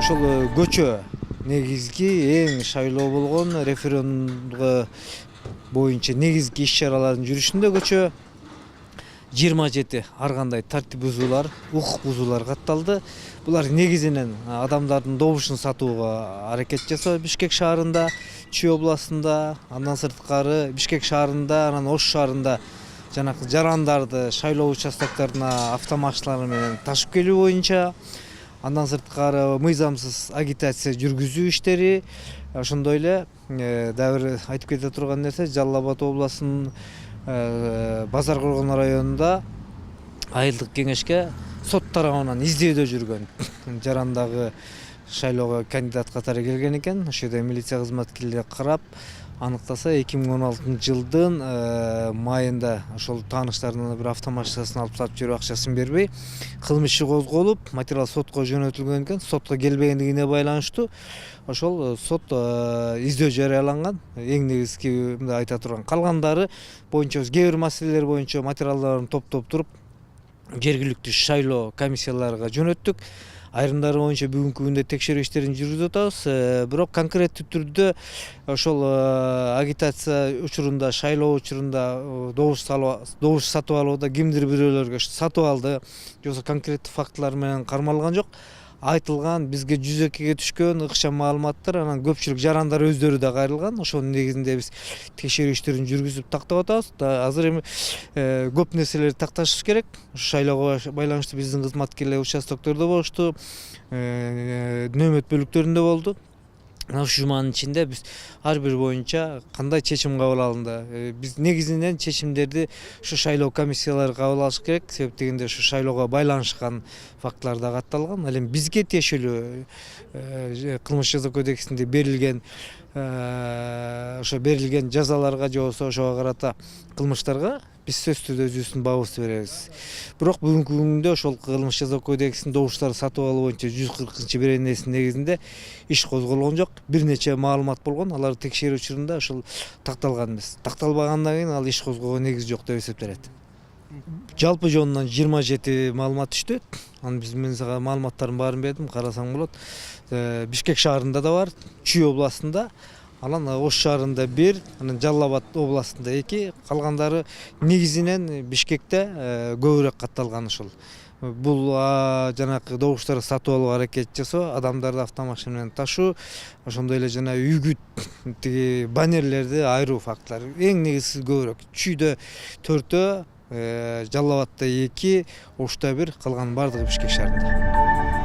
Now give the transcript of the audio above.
ошол көчө негизги эң шайлоо болгон референдумга боюнча негизги иш-чаралардын жүрүшүндө көчө 27 ар кандай тартип бузуулар, укук бузуулар катталды. Булар негизинен адамдардын добушун сатууга аракет жасоо Бишкек шаарында, Чүй областында, андан сырткары Бишкек шаарында, анан Ош шаарында жанакы жарандарды шайлоо участокторуна автомашиналар менен ташып келүү боюнча, андан сырткары мыйзамсыз агитация жүргүзүү иштери, ошондой эле дагы бир айтып кете турган нерсе Жалал Абад областынын Базар Коргон районунда айылдык кеңешке сот тарабынан издөөдө жүргөн жарандагы шайлоого кандидат катары келген экен. Ошол жерде милиция кызматкерлери карап аныктаса 2016 жылдын майында ошол тааныштарынан бир автомашинасын алып сатып жүрүү акчасын бербей кылмыш иши козголуп, материал сотко жөнөтүлгөн экен. Сотко келбегендигине байланыштуу ошол сот издөө жарыяланган. Эң негизги мындай айта турган калгандары боюнча кээ бир маселелер боюнча материалдарын топтоп туруп жергиликтүү шайлоо комиссияларга жөнөттүк. Айрымдары боюнча бүгүнкү күндө текшерүү иштерин жүргүзүп атабыз. Бирок конкреттүү түрдө ошол агитация учурунда, шайлоо учурунда добуш сатып алууда кимдир бирөөлөргө сатып алды, же конкреттүү фактылар менен кармалган жок. Айтылган бизге жүзөккө түшкөн ыкчам маалыматтар, анан көпчүлүк жарандар өздөрү да кайрылган. Ошонун негизинде биз текшерүү иштерин жүргүзүп тактап атабыз. Азыр эми көп нерселерди такташыбыз керек. Шайлоого байланыштуу биздин кызматкерлер участоктордо болушту, нөөмөт бөлүктөрүндө болду. Ушул жуманын ичинде биз ар бир боюнча кандай чечим кабыл алынды. Биз негизинен чечимдерди ушу шайлоо комиссиялары кабыл алыш керек. Себеп дегенде ушу шайлоого байланышкан фактылар да катталган. Ал эми бизге тиешелүү кылмыш жаза кодексинде берилген ошо берилген жазаларга же болбосо ошого карата кылмыштарга биз сөзсүз түрдө өзүбүздүн баабыбызды беребиз. Бирок бүгүнкү күндө ошол кылмыш жаза кодексинин добуштарды сатып алуу боюнча 140-беренесинин негизинде иш козголгон жок. Бир нече маалымат болгон, аларды текшерүү учурунда ошол такталган эмес. Такталбагандан кийин ал иш козгоого негиз жок деп эсептелет. Жалпы жонунан 27 маалымат түштү. Анын мен сага маалыматтардын баарын бердим, карасаң болот. Бишкек шаарында да бар, Чүй областында, анан Ош шаарында 1, анан Жалал Абад областында 2, калгандары негизинен Бишкекте көбүрөөк катталган ушул. Бул жанакы добуштарды сатып алууга аракет жасоо, адамдарды автомашина менен ташуу, ошондой эле жана үгүт тиги баннерлерди айыруу фактылары эң негизги көбүрөөк. Чүйдө 4, Жалал Абадта 2, Ошто 1, калган бардыгы Бишкек шаарында.